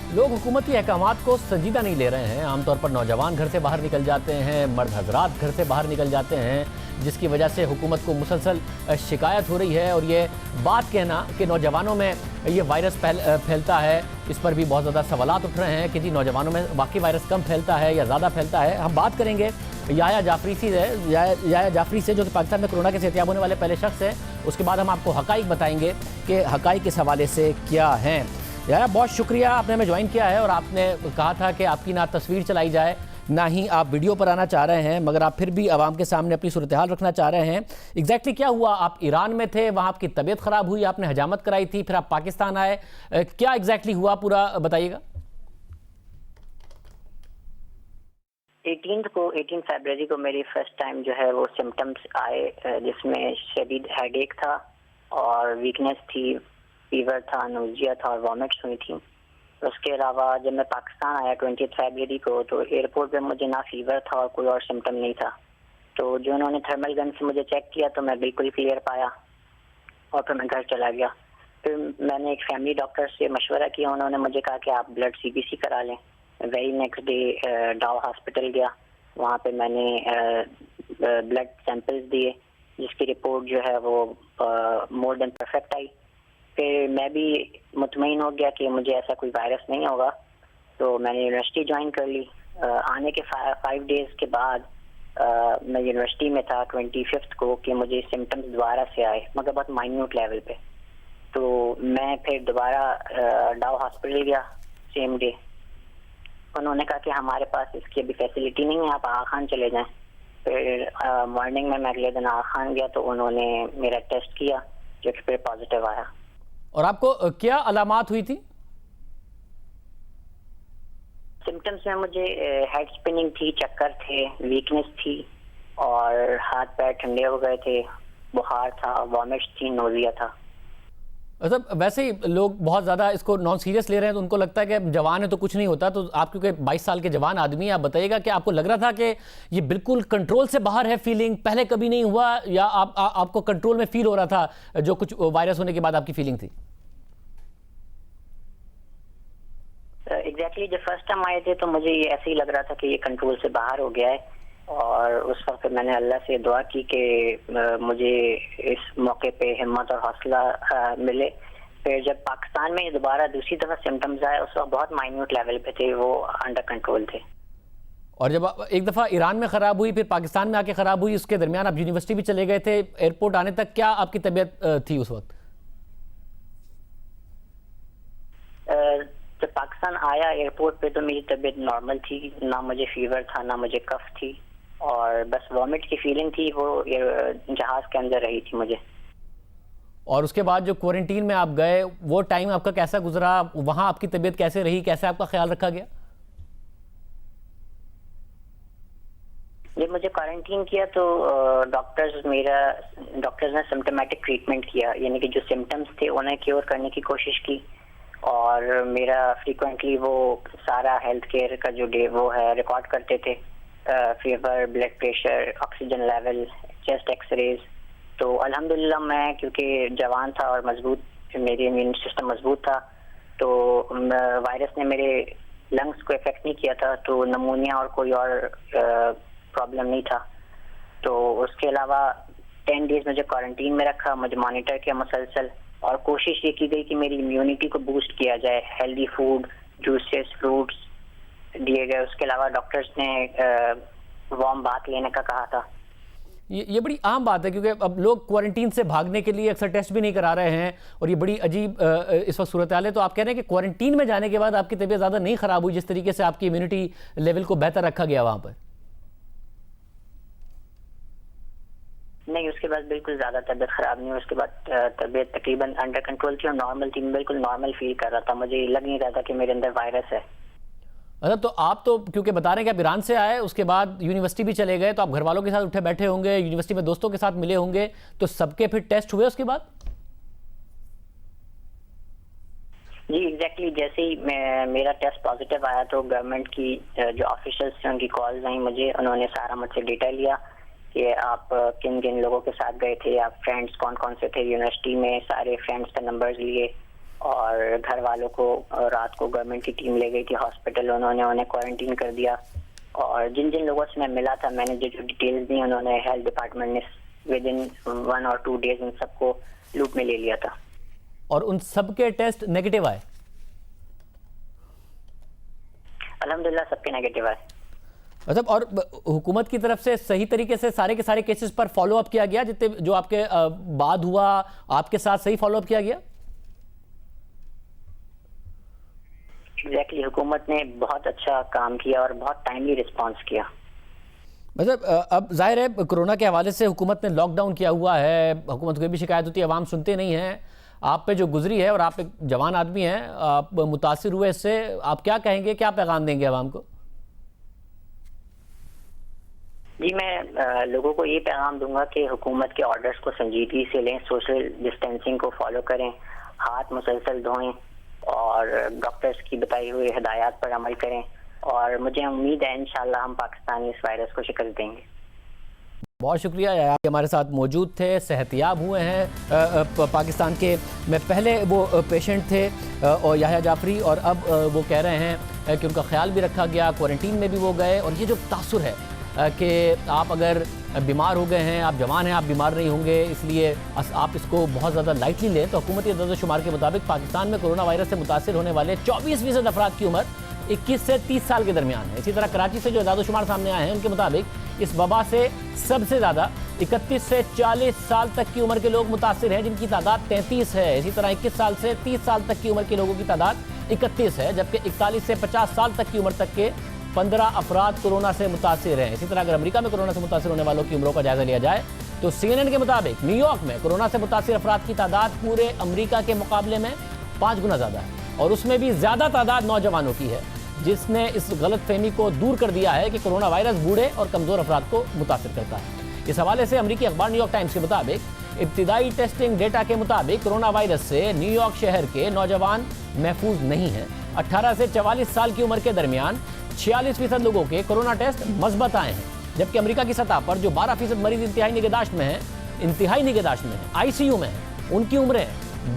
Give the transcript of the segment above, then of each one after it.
लोग हुकूमती अहकामात को संजीदा नहीं ले रहे हैं। आमतौर पर नौजवान घर से बाहर निकल जाते हैं, मर्द हजरात घर से बाहर निकल जाते हैं, जिसकी वजह से हुकूमत को मुसलसल शिकायत हो रही है। और ये बात कहना कि नौजवानों में ये वायरस फैलता है, इस पर भी बहुत ज़्यादा सवालात उठ रहे हैं कि जी नौजवानों में वाकई वायरस कम फैलता है या ज़्यादा फैलता है। हम बात करेंगे याया जाफरी से जो कि पाकिस्तान में कोरोना के सेहतियाब होने वाले पहले शख्स हैं। उसके बाद हम आपको हकाइक बताएंगे कि हकाइक इस हवाले से क्या हैं। याया, बहुत शुक्रिया, आपने हमें ज्वाइन किया है और आपने कहा था कि आपकी ना तस्वीर चलाई जाए ना ही आप वीडियो पर आना चाह रहे हैं, मगर आप फिर भी आवाम के सामने अपनी सूरत हाल रखना चाह रहे हैं। एग्जैक्टली क्या हुआ? आप ईरान में थे, वहाँ आपकी तबीयत ख़राब हुई, आपने हजामत कराई थी, फिर आप पाकिस्तान आए, क्या एग्जैक्टली हुआ पूरा बताइएगा। 18 फरवरी को मेरी फर्स्ट टाइम जो है वो सिम्टम्स आए, जिसमें शदीद हेडेक था और वीकनेस थी, फीवर था, नोजिया था और वॉमिट्स हुई थी। उसके अलावा जब मैं पाकिस्तान आया 20 फरवरी को, तो एयरपोर्ट पे मुझे ना फीवर था और कोई और सिम्टम नहीं था। तो जो उन्होंने थर्मल गन से मुझे चेक किया तो मैं बिल्कुल क्लियर पाया और फिर मैं घर चला गया। फिर मैंने एक फैमिली डॉक्टर से मशवरा किया, उन्होंने मुझे कहा कि आप ब्लड CBC करा लें। वेरी नेक्स्ट डे डाउ हॉस्पिटल गया, वहाँ पे मैंने ब्लड सैंपल्स दिए, जिसकी रिपोर्ट जो है वो मोर देन परफेक्ट आई। फिर मैं भी मुतमईन हो गया कि मुझे ऐसा कोई वायरस नहीं होगा, तो मैंने यूनिवर्सिटी ज्वाइन कर ली। आने के 5 डेज़ के बाद मैं यूनिवर्सिटी में था 25 को कि मुझे सिम्टम्स दोबारा से आए, मगर बहुत माइन्यूट लेवल पे। तो मैं फिर दोबारा डाउ हॉस्पिटल गया सेम डे। उन्होंने कहा कि हमारे पास इसकी अभी फैसिलिटी नहीं है, आप आगा खान चले जाएं। फिर मॉर्निंग में मैं अगले दिन आगा खान गया तो उन्होंने मेरा टेस्ट किया, जो कि फिर पॉजिटिव आया। और आपको क्या अलामात हुई थी? सिम्टम्स में मुझे हेड स्पिनिंग थी, चक्कर थे, वीकनेस थी और हाथ पैर ठंडे हो गए थे, बुखार था, वॉमिट्स थी, नोजिया था। मतलब वैसे ही लोग बहुत ज़्यादा इसको नॉन सीरियस ले रहे हैं, तो उनको लगता है कि जवान है तो कुछ नहीं होता। तो आप क्योंकि 22 साल के जवान आदमी हैं, आप बताइएगा कि आपको लग रहा था कि ये बिल्कुल कंट्रोल से बाहर है, फीलिंग पहले कभी नहीं हुआ, या आपको कंट्रोल में फील हो रहा था जो कुछ वायरस होने के बाद आपकी फीलिंग थी? एग्जैक्टली जब फर्स्ट टाइम आए थे तो मुझे ये ऐसे ही लग रहा था कि ये कंट्रोल से बाहर हो गया है। और उस वक्त मैंने अल्लाह से दुआ की कि मुझे इस मौके पे हिम्मत और हौसला मिले। फिर जब पाकिस्तान में दोबारा दूसरी दफ़ा सिम्टम्स आए, उस वक्त बहुत माइन्यूट लेवल पे थे, वो अंडर कंट्रोल थे। और जब एक दफ़ा ईरान में ख़राब हुई, फिर पाकिस्तान में आके ख़राब हुई, उसके दरमियान आप यूनिवर्सिटी भी चले गए थे, एयरपोर्ट आने तक क्या आपकी तबीयत थी उस वक्त? जब पाकिस्तान आया एयरपोर्ट पे तो मेरी तबीयत नॉर्मल थी, ना मुझे फीवर था, ना मुझे कफ थी, और बस वॉमिट की फीलिंग थी, वो जहाज के अंदर रही थी मुझे। और उसके बाद जो क्वारंटीन में आप गए, वो टाइम आपका कैसा गुजरा? वहाँ आपकी तबीयत कैसे रही, कैसे आपका ख्याल रखा गया? जब मुझे क्वारंटीन किया तो डॉक्टर्स ने सिम्टोमेटिक ट्रीटमेंट किया, यानी कि जो सिम्टम्स थे उन्हें क्योर करने की कोशिश की। और मेरा फ्रीक्वेंटली वो सारा हेल्थ केयर का जो डे वो है रिकॉर्ड करते थे, fever, blood pressure, oxygen level, chest x-rays. तो अल्हम्दुलिल्लाह मैं क्योंकि जवान था और मजबूत, मेरी इम्यून सिस्टम मजबूत था, तो वायरस ने मेरे लंग्स को इफेक्ट नहीं किया था, तो नमूनिया और कोई और प्रॉब्लम नहीं था। तो उसके अलावा 10 डेज मुझे क्वारंटीन में रखा, मुझे मॉनिटर किया मुसलसल, और कोशिश ये की गई कि मेरी इम्यूनिटी को बूस्ट किया जाए। हेल्दी फूड, जूसेस, फ्रूट्स दिए गए। उसके अलावा डॉक्टर्स ने वार्म बाथ लेने का कहा था। ये बड़ी आम बात है, क्योंकि अब लोग क्वारंटीन से भागने के लिए अक्सर टेस्ट भी नहीं करा रहे हैं, और ये बड़ी अजीब इस वक्त सूरत हाल है। तो आप कह रहे हैं कि क्वारंटीन में जाने के बाद आपकी तबीयत ज़्यादा नहीं ख़राब हुई, जिस तरीके से आपकी इम्यूनिटी लेवल को बेहतर रखा गया वहाँ पर? नहीं, उसके बाद बिल्कुल ज़्यादा तबीयत ख़राब नहीं हुई। उसके बाद तबीयत तकरीबन अंडर कंट्रोल थी और नॉर्मल थी, बिल्कुल नॉर्मल फील कर रहा था। मुझे लग नहीं रहा था कि मेरे अंदर वायरस है। मतलब तो आप तो क्योंकि बता रहे हैं कि आप ईरान से आए, उसके बाद यूनिवर्सिटी भी चले गए, तो आप घर वालों के साथ उठे बैठे होंगे, यूनिवर्सिटी में दोस्तों के साथ मिले होंगे, तो सबके फिर टेस्ट हुए उसके बाद? जी एग्जैक्टली, जैसे ही मेरा टेस्ट पॉजिटिव आया तो गवर्नमेंट की जो ऑफिशियल्स थे उनकी कॉल्स आई मुझे। उन्होंने सारा मुझसे डेटा लिया कि आप किन किन लोगों के साथ गए थे, आप फ्रेंड्स कौन कौन से थे यूनिवर्सिटी में, सारे फ्रेंड्स का नंबर्स लिए। और घर वालों को रात को गवर्नमेंट की टीम ले गई थी हॉस्पिटल, उन्होंने उन्हें क्वारंटीन कर दिया। और जिन जिन लोगों से मैं मिला था, मैंने जो डिटेल्स दी, उन्होंने हेल्थ डिपार्टमेंट ने विद इन 1 और 2 डेज उन सबको लूप में ले लिया था। और उन सबके टेस्ट नेगेटिव आए? अल्हम्दुलिल्लाह सबके नेगेटिव आए। मतलब और हुकूमत की तरफ से सही तरीके से सारे के सारे केसेस पर फॉलो अप किया गया? जितने जो आपके बाद हुआ आपके साथ सही फॉलो अप किया गया? एग्जैक्टली, हुकूमत ने बहुत अच्छा काम किया और बहुत टाइमली रिस्पांस किया। मतलब अब जाहिर है कोरोना के हवाले से हुकूमत ने लॉकडाउन किया हुआ है, हुकूमत को भी शिकायत होती है, अवाम सुनते नहीं हैं। आप पे जो गुजरी है और आप एक जवान आदमी हैं, आप मुतासिर हुए इससे, आप क्या कहेंगे, क्या पैगाम देंगे अवाम को? जी, मैं लोगों को ये पैगाम दूंगा कि हुकूमत के ऑर्डर्स को संजीदगी से लें, सोशल डिस्टेंसिंग को फॉलो करें, हाथ मुसलसल धोएं और डॉक्टर्स की बताई हुई हिदायत पर अमल करें। और मुझे उम्मीद है इंशाल्लाह हम पाकिस्तानी इस वायरस को शिकस्त देंगे। बहुत शुक्रिया, आप हमारे साथ मौजूद थे, सेहतियाब हुए हैं पाकिस्तान के। मैं पहले वो पेशेंट थे और याह्या जाफरी, और अब वो कह रहे हैं कि उनका ख्याल भी रखा गया, क्वारंटीन में भी वो गए। और ये जो तासुर है कि आप अगर बीमार हो गए हैं, आप जवान हैं, आप बीमार नहीं होंगे, इसलिए आप इसको बहुत ज़्यादा लाइटली लें, तो हुकूमती अदद-ओ-शुमार के मुताबिक पाकिस्तान में कोरोना वायरस से मुतासिर होने वाले 24% अफराद की उम्र 21 से 30 साल के दरमियान है। इसी तरह कराची से जो अदाद-ओ-शुमार सामने आए हैं उनके मुताबिक इस वबा से सबसे ज़्यादा 31 से 40 साल तक की उम्र के लोग मुतासिर हैं, जिनकी तादाद 33 है। इसी तरह 21 साल से 30 साल तक की उम्र के लोगों की तादाद 31 है, जबकि 41 से 50 साल तक की उम्र तक के 15 अफराद कोरोना से मुतासिर हैं। इसी तरह अगर अमेरिका में कोरोना से मुतासिर होने वालों की उम्रों का जायजा लिया जाए तो CNN के मुताबिक न्यूयॉर्क में कोरोना से मुतासिर अफराद की तादाद पूरे अमेरिका के मुकाबले में 5 गुना ज़्यादा है, और उसमें भी ज़्यादा तादाद नौजवानों की है, जिसने इस गलतफहमी को दूर कर दिया है कि कोरोना वायरस बूढ़े और कमज़ोर अफराद को मुतासिर करता है। इस हवाले से अमेरिकी अखबार न्यूयॉर्क टाइम्स के मुताबिक इब्तिदाई टेस्टिंग डेटा के मुताबिक कोरोना वायरस से न्यूयॉर्क शहर के नौजवान महफूज नहीं हैं। 18 से 44 साल की उम्र के दरमियान 46% लोगों के कोरोना टेस्ट मस्बत आए हैं, जबकि अमेरिका की सतह पर जो 12% मरीज इंतहाई निगहदाश्त में है, ICU में है, उनकी उम्रें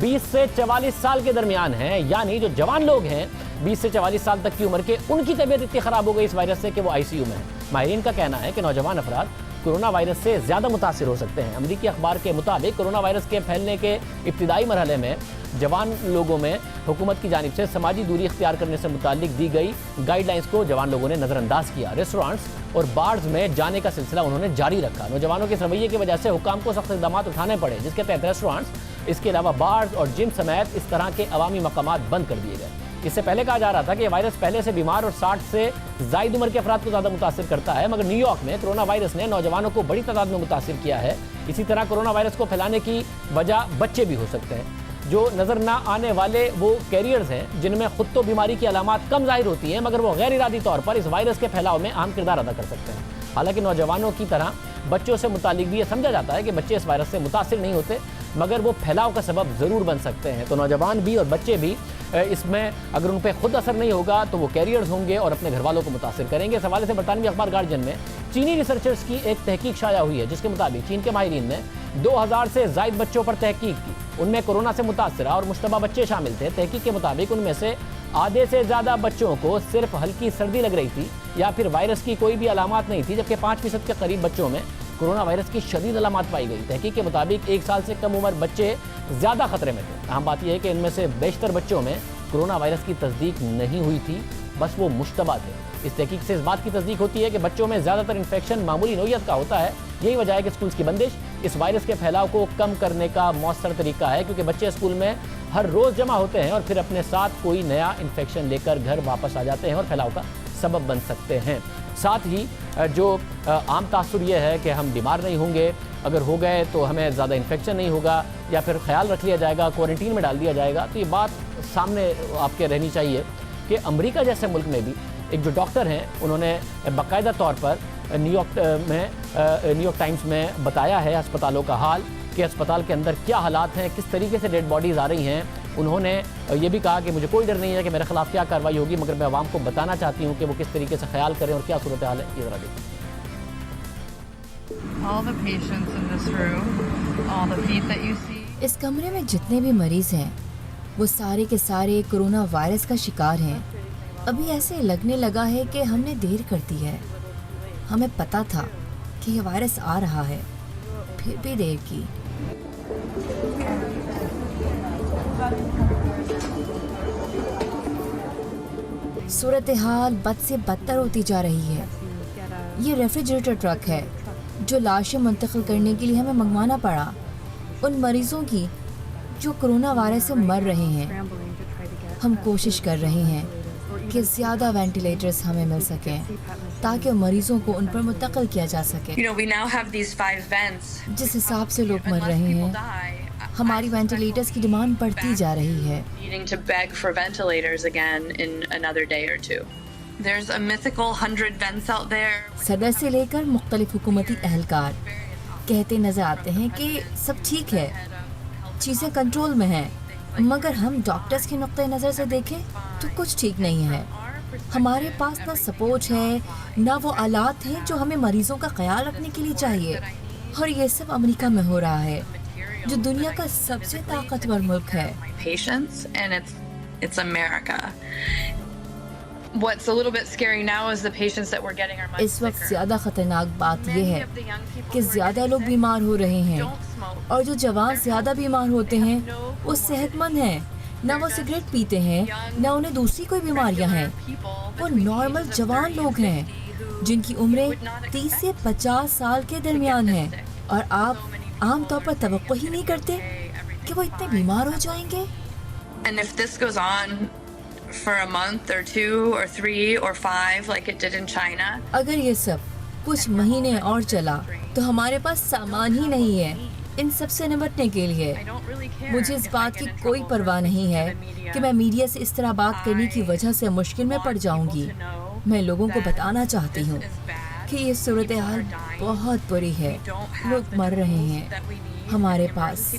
20 से 44 साल के दरमियान हैं। यानी जो जवान लोग हैं 20 से 44 साल तक की उम्र के, उनकी तबीयत इतनी खराब हो गई इस वायरस से कि वो ICU में है। माहिरीन का कहना है कि नौजवान अफराद कोरोना वायरस से ज़्यादा मुतासिर हो सकते हैं। अमेरिकी अखबार के मुताबिक कोरोना वायरस के फैलने के इब्तिदाई मरहले में जवान लोगों में हुकूमत की जानिब से समाजी दूरी इख्तियार करने से मुतालिक दी गई गाइडलाइंस को जवान लोगों ने नज़रअंदाज किया। रेस्टोरेंट्स और बार्स में जाने का सिलसिला उन्होंने जारी रखा। नौजवानों के इस रवैये की वजह से हुकाम को सख्त इक़दामात उठाने पड़े, जिसके तहत रेस्टोरेंट्स, इसके अलावा बार्स और जिम समेत इस तरह के अवामी मकामात बंद कर दिए गए। इससे पहले कहा जा रहा था कि यह वायरस पहले से बीमार और 60 से ज़ायद उम्र के अफराद को ज़्यादा मुतासिर करता है, मगर न्यूयॉर्क में कोरोना वायरस ने नौजवानों को बड़ी तादाद में मुतासिर किया है। इसी तरह कोरोना वायरस को फैलाने की वजह बच्चे भी हो सकते हैं। जो नज़र ना आने वाले वो कैरियर्स हैं, जिनमें खुद तो बीमारी की अलामात कम जाहिर होती हैं, मगर वो गैर इरादी तौर पर इस वायरस के फैलाव में अहम किरदार अदा कर सकते हैं। हालांकि नौजवानों की तरह बच्चों से मुतालिक भी ये समझा जाता है कि बच्चे इस वायरस से मुतासिर नहीं होते, मगर वो फैलाव का सबब ज़रूर बन सकते हैं। तो नौजवान भी और बच्चे भी इसमें अगर उन पर खुद असर नहीं होगा तो वो कैरियर्स होंगे और अपने घर वालों को मुतासिर करेंगे। इस हवाले से बरतानवी अखबार गार्जियन में चीनी रिसर्चर्स की एक तहकीक शाया हुई है, जिसके मुताबिक चीन के माहिरीन ने 2000 से ज़ायद बच्चों पर तहकीक की। उनमें कोरोना से मुतासरा और मुश्तबा बच्चे शामिल थे। तहकीक के मुताबिक उनमें से आधे से ज़्यादा बच्चों को सिर्फ हल्की सर्दी लग रही थी या फिर वायरस की कोई भी अलामात नहीं थी, जबकि 5% के करीब बच्चों में कोरोना वायरस की शदीद अलामात पाई गई। तहकीक के मुताबिक 1 साल से कम उम्र बच्चे ज़्यादा खतरे में थे। अहम बात यह है कि इनमें से बेशतर बच्चों में कोरोना वायरस की तस्दीक नहीं हुई थी, बस वो मुश्तबा थे। इस तहकीक से इस बात की तस्दीक होती है कि बच्चों में ज़्यादातर इन्फेक्शन मामूली नौयत का होता है। यही वजह है कि स्कूल की बंदिश इस वायरस के फैलाव को कम करने का मौसर तरीका है, क्योंकि बच्चे स्कूल में हर रोज़ जमा होते हैं और फिर अपने साथ कोई नया इन्फेक्शन लेकर घर वापस आ जाते हैं और फैलाव का सबब बन सकते हैं। साथ ही जो आम तासुर ये है कि हम बीमार नहीं होंगे, अगर हो गए तो हमें ज़्यादा इन्फेक्शन नहीं होगा या फिर ख्याल रख लिया जाएगा, क्वारंटीन में डाल दिया जाएगा। तो ये बात सामने आपके रहनी चाहिए कि अमेरिका जैसे मुल्क में भी एक जो डॉक्टर हैं, उन्होंने बाकायदा तौर पर न्यूयॉर्क टाइम्स में बताया है अस्पतालों का हाल, कि अस्पताल के अंदर क्या हालात हैं, किस तरीके से डेड बॉडीज़ आ रही हैं। उन्होंने ये भी कहा कि मुझे कोई डर नहीं है कि मेरे खिलाफ क्या कार्रवाई होगी, मगर मैं आवाम को बताना चाहती हूँ कि वो किस तरीके से ख्याल करें और क्या सूरत हाल है। ये ज़रा देखिए। इस कमरे में जितने भी मरीज हैं वो सारे के सारे कोरोना वायरस का शिकार हैं। अभी ऐसे लगने लगा है कि हमने देर कर दी है। हमें पता था कि ये वायरस आ रहा है, फिर भी देर की। सूरत हाल बद से बदतर होती जा रही है। ये रेफ्रिजरेटर ट्रक है जो लाशें मुंतकिल करने के लिए हमें मंगवाना पड़ा, उन मरीजों की जो कोरोना वायरस से मर रहे हैं। हम कोशिश कर रहे हैं कि ज़्यादा वेंटिलेटर्स हमें मिल सकें ताकि मरीजों को उन पर मुंतकिल किया जा सके। जिस हिसाब से लोग मर रहे हैं, हमारी वेंटिलेटर्स की डिमांड बढ़ती जा रही है। सदर से लेकर मुख्तलिफ हुकूमती अहलकार कहते नजर आते हैं कि सब ठीक है, चीज़ें कंट्रोल में हैं, मगर हम डॉक्टर्स के नुक्ते नज़र से देखें तो कुछ ठीक नहीं है। हमारे पास ना सपोर्ट है, ना वो आलात हैं जो हमें मरीजों का ख्याल रखने के लिए चाहिए। और ये सब अमेरिका में हो रहा है, जो दुनिया का सबसे ताकतवर मुल्क है। इस वक्त ज्यादा खतरनाक बात यह है कि ज्यादा लोग बीमार हो रहे हैं, और जो जवान ज्यादा बीमार होते हैं वो सेहतमंद हैं, ना वो सिगरेट पीते हैं, ना उन्हें दूसरी कोई बीमारियां हैं। वो नॉर्मल जवान लोग हैं जिनकी उम्रें 30 से 50 साल के दरमियान हैं, और आप आमतौर पर तवक्को ही नहीं करते कि वो इतने बीमार हो जाएंगे। अगर ये सब कुछ महीने और चला तो हमारे पास सामान ही नहीं है इन सब से निपटने के लिए। मुझे इस बात की कोई परवाह नहीं है कि मैं मीडिया से इस तरह बात करने की वजह से मुश्किल में पड़ जाऊंगी। मैं लोगों को बताना चाहती हूँ कि ये सूरत हाल बहुत बुरी है, लोग मर रहे हैं, हमारे पास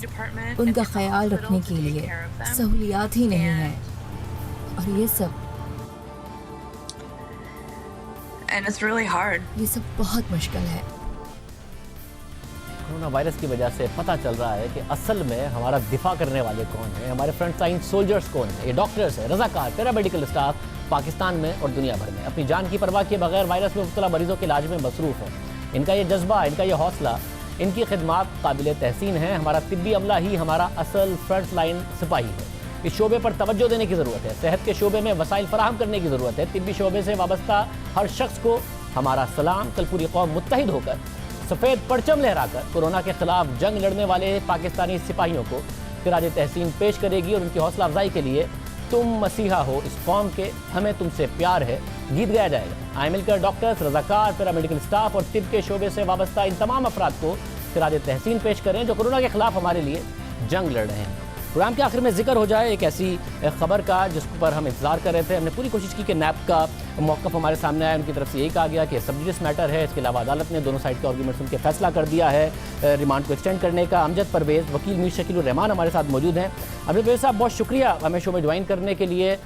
उनका ख्याल रखने के लिए सहूलियात ही नहीं है, और ये सब ये सब बहुत मुश्किल है। कोरोना वायरस की वजह से पता चल रहा है कि असल में हमारा दिफा करने वाले कौन हैं, हमारे फ्रंट लाइन सोल्जर्स कौन हैं। ये डॉक्टर्स हैं, रज़ाकार, पैरामेडिकल स्टाफ पाकिस्तान में और दुनिया भर में अपनी जान की परवाह किए बगैर वायरस में मुब्तला मरीजों के इलाज में मसरूफ़ हैं। इनका ये जज्बा, इनका ये हौसला, इनकी खिदमात काबिल तहसीन है। हमारा तिब्बी अमला ही हमारा असल फ्रंट लाइन सिपाही है। इस शोबे पर तवज्जो देने की ज़रूरत है। सेहत के शोबे में वसाइल फराहम करने की ज़रूरत है। तिब्बी शोबे से वाबस्ता हर शख्स को हमारा सलाम। कल पूरी कौम मुत्तहिद होकर सफ़ेद परचम लहराकर कोरोना के खिलाफ जंग लड़ने वाले पाकिस्तानी सिपाहियों को खिराज तहसीन पेश करेगी, और उनकी हौसला अफजाई के लिए तुम मसीहा हो इस कौम के, हमें तुमसे प्यार है गीत गाया जाएगा। आए मिलकर डॉक्टर्स, रज़ाकार, पैरामेडिकल स्टाफ और तिब के शोबे से वाबस्ता इन तमाम अफराद को खिराज तहसीन पेश करें जो कोरोना के खिलाफ हमारे लिए जंग लड़ रहे हैं। प्रोग्राम के आखिर में जिक्र हो जाए एक ऐसी खबर का जिस पर हम इंतजार कर रहे थे। हमने पूरी कोशिश की कि नैब का मौक़िफ़ हमारे सामने आया। उनकी तरफ से यही कहा गया कि सब जुडिस मैटर है। इसके अलावा अदालत ने दोनों साइड के आर्गूमेंट्स सुन के फैसला कर दिया है रिमांड को एक्सटेंड करने का। अमजद परवेज़, वकील मीर शकीलुर रहमान हमारे साथ मौजूद हैं। अमजद परवेज़ साहब, बहुत शुक्रिया हमें शो में ज्वाइन करने के लिए।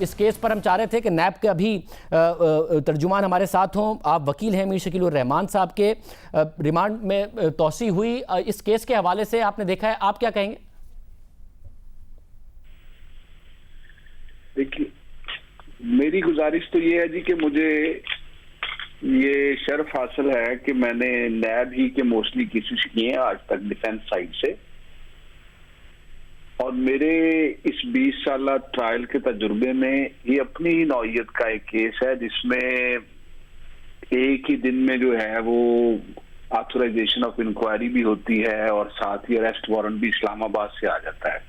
इस केस पर हम चाह रहे थे कि नैब के अभी तर्जुमान हमारे साथ हों। आप वकील हैं मीर शकीलुर रहमान साहब के, रिमांड में तोसी हुई इस केस के हवाले से आपने देखा है, आप क्या कहेंगे? देखिए, मेरी गुजारिश तो ये है जी कि मुझे ये शर्फ हासिल है कि मैंने नैब ही के मोस्टली केसेस किए हैं आज तक डिफेंस साइड से, और मेरे इस 20 साल ट्रायल के तजुर्बे में ये अपनी ही नौइयत का एक केस है जिसमें एक ही दिन में जो है वो ऑथराइजेशन ऑफ इंक्वायरी भी होती है और साथ ही अरेस्ट वारंट भी इस्लामाबाद से आ जाता है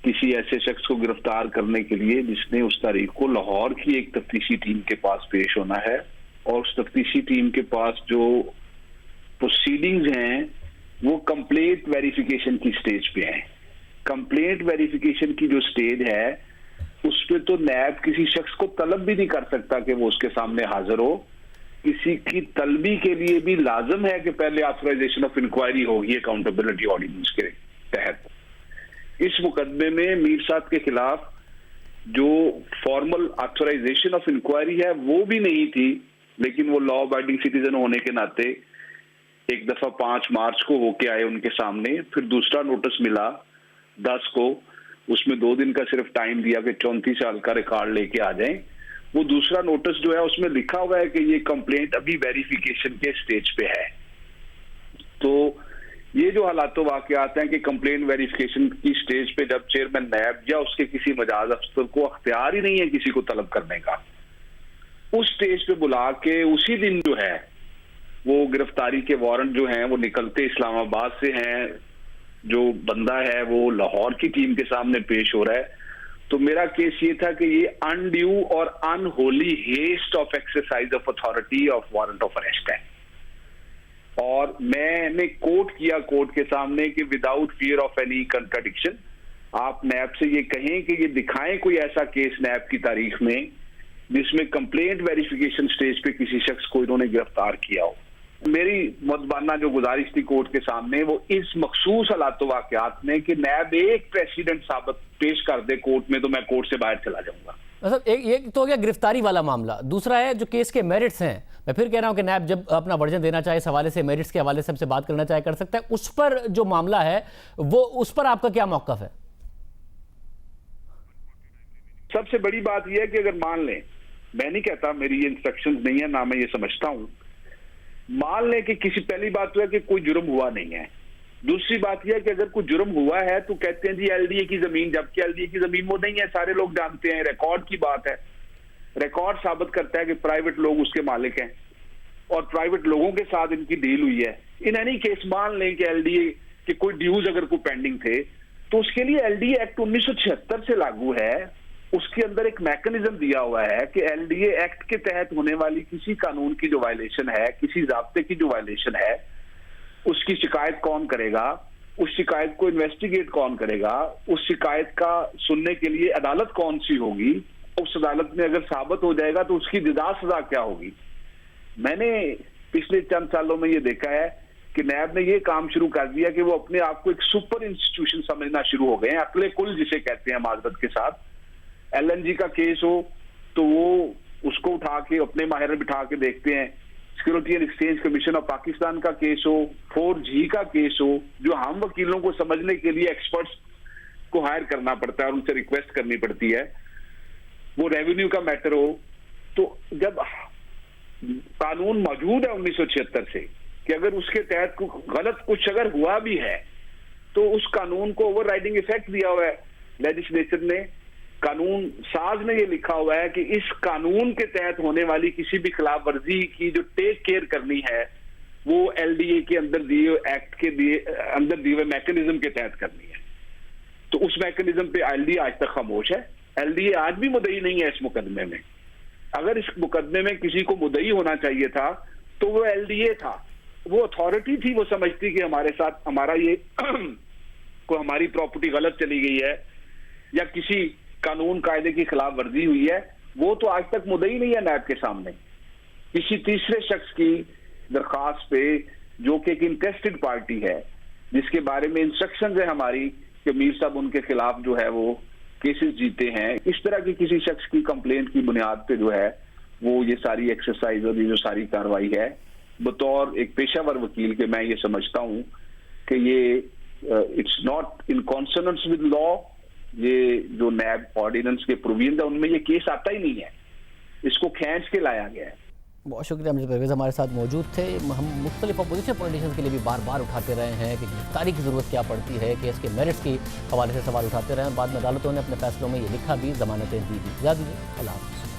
किसी ऐसे शख्स को गिरफ्तार करने के लिए जिसने उस तारीख को लाहौर की एक तफ्तीशी टीम के पास पेश होना है, और उस तफ्तीशी टीम के पास जो प्रोसीडिंग्स हैं वो कंप्लेंट वेरिफिकेशन की स्टेज पे हैं। कंप्लेंट वेरिफिकेशन की जो स्टेज है उस पे तो नैब किसी शख्स को तलब भी नहीं कर सकता कि वो उसके सामने हाजिर हो। किसी की तलबी के लिए भी लाजम है कि पहले ऑथराइजेशन ऑफ इंक्वायरी होगी अकाउंटेबिलिटी ऑर्डिनेंस के तहत। इस मुकदमे में मीर साहब के खिलाफ जो फॉर्मल ऑथराइजेशन ऑफ इंक्वायरी है वो भी नहीं थी, लेकिन वो लॉ अबाइडिंग सिटीजन होने के नाते एक दफा 5 मार्च को होके आए उनके सामने, फिर दूसरा नोटिस मिला 10 को, उसमें 2 दिन का सिर्फ टाइम दिया कि 34 साल का रिकॉर्ड लेके आ जाएं। वो दूसरा नोटिस जो है उसमें लिखा हुआ है कि ये कंप्लेंट अभी वेरिफिकेशन के स्टेज पे है। तो ये जो हालात वाकयात हैं कि कंप्लेंट वेरिफिकेशन की स्टेज पे जब चेयरमैन नैब या उसके किसी मजाज अफसर को अख्तियार ही नहीं है किसी को तलब करने का, उस स्टेज पे बुला के उसी दिन जो है वो गिरफ्तारी के वारंट जो हैं वो निकलते इस्लामाबाद से हैं, जो बंदा है वो लाहौर की टीम के सामने पेश हो रहा है। तो मेरा केस ये था कि ये अनड्यू और unholy haste of exercise of authority of warrant of arrest है। और मैंने कोट किया कोर्ट के सामने कि without fear of any contradiction आप नैब से ये कहें कि ये दिखाएं कोई ऐसा केस नैब की तारीख में जिसमें कंप्लेंट वेरिफिकेशन स्टेज पे किसी शख्स को इन्होंने गिरफ्तार किया हो। मेरी मुतबाना जो गुजारिश थी कोर्ट के सामने वो इस मखसूस हालात वाकयात में कि नैब एक प्रेसिडेंट साबित पेश कर दे कोर्ट में तो मैं कोर्ट से बाहर चला जाऊंगा। मतलब एक तो हो गया गिरफ्तारी वाला मामला, दूसरा है जो केस के मेरिट्स हैं। मैं फिर कह रहा हूं कि नैब जब अपना वर्जन देना चाहे इस हवाले से, मेरिट्स के हवाले से हमसे बात करना चाहे कर सकता है। उस पर जो मामला है वो उस पर आपका क्या मौक़िफ़ है? सबसे बड़ी बात यह है कि अगर मान लें, मैं नहीं कहता मेरी ये इंस्ट्रक्शंस नहीं है ना मैं ये समझता हूं, मान लें कि किसी, पहली बात तो है कि कोई जुर्म हुआ नहीं है। दूसरी बात यह है कि अगर कोई जुर्म हुआ है तो कहते हैं जी एलडीए की जमीन, जबकि एलडीए की जमीन वो नहीं है, सारे लोग जानते हैं। रिकॉर्ड की बात है, रिकॉर्ड साबित करता है कि प्राइवेट लोग उसके मालिक हैं और प्राइवेट लोगों के साथ इनकी डील हुई है। इन एनी केस मान लें कि एलडीए के कोई ड्यूज अगर कोई पेंडिंग थे तो उसके लिए एलडीए एक्ट 1976 से लागू है। उसके अंदर एक मैकेनिज्म दिया हुआ है कि एलडीए एक्ट के तहत होने वाली किसी कानून की जो वायलेशन है, किसी ज़ाब्ते की जो वायलेशन है, उसकी शिकायत कौन करेगा, उस शिकायत को इन्वेस्टिगेट कौन करेगा, उस शिकायत का सुनने के लिए अदालत कौन सी होगी, उस अदालत में अगर साबित हो जाएगा तो उसकी जज़ा सजा क्या होगी। मैंने पिछले चंद सालों में ये देखा है कि नैब ने ये काम शुरू कर दिया कि वो अपने आप को एक सुपर इंस्टीट्यूशन समझना शुरू हो गए हैं, अकले कुल जिसे कहते हैं माजरत के साथ। एलएनजी का केस हो तो वो उसको उठा के अपने माहिर बिठा के देखते हैं, security and exchange commission of Pakistan का केस हो, 4G का केस हो, जो हम वकीलों को समझने के लिए एक्सपर्ट्स को हायर करना पड़ता है और उनसे रिक्वेस्ट करनी पड़ती है, वो रेवेन्यू का मैटर हो। तो जब कानून मौजूद है 1976 से कि अगर उसके तहत गलत कुछ अगर हुआ भी है तो उस कानून को ओवर राइडिंग इफेक्ट दिया हुआ है लेजिस्लेचर ने, कानून साज ने ये लिखा हुआ है कि इस कानून के तहत होने वाली किसी भी खिलाफ वर्जी की जो टेक केयर करनी है वो एलडीए के अंदर दिए एक्ट के अंदर दिए हुए मैकेनिज्म के तहत करनी है। तो उस मैकेनिज्म पे एलडीए आज तक खामोश है। एलडीए आज भी मुद्दई नहीं है इस मुकदमे में। अगर इस मुकदमे में किसी को मुद्दई होना चाहिए था तो वो एलडीए था, वो अथॉरिटी थी, वो समझती कि हमारे साथ हमारा ये को हमारी प्रॉपर्टी गलत चली गई है या किसी कानून कायदे की खिलाफ वर्जी हुई है, वो तो आज तक मुद्दई नहीं है नैब के सामने। किसी तीसरे शख्स की दरखास्त पे जो कि एक इंटरेस्टेड पार्टी है, जिसके बारे में इंस्ट्रक्शंस है हमारी कि मीर साहब उनके खिलाफ जो है वो केसेस जीते हैं, इस तरह की किसी शख्स की कंप्लेंट की बुनियाद पे जो है वो ये सारी एक्सरसाइज और ये जो सारी कार्रवाई है, बतौर एक पेशावर वकील के मैं ये समझता हूँ कि ये it's not in consonance with law. ये जो नैब ऑर्डिनेंस के प्रोविजन है उनमें ये केस आता ही नहीं है, इसको खींच के लाया गया है। बहुत शुक्रिया, अमजद परवेज़ हमारे साथ मौजूद थे। हम मुख्तलिफ अपोजिशन पॉलिटिशियंस के लिए भी बार बार उठाते रहे हैं कि गिरफ्तारी की ज़रूरत क्या पड़ती है, केस के मेरिट्स के हवाले से सवाल उठाते रहे हैं। बाद में अदालतों ने अपने फैसलों में ये लिखा भी, ज़मानतें दी भी। इजाज़त दीजिए, अल्लाह हाफ़िज़।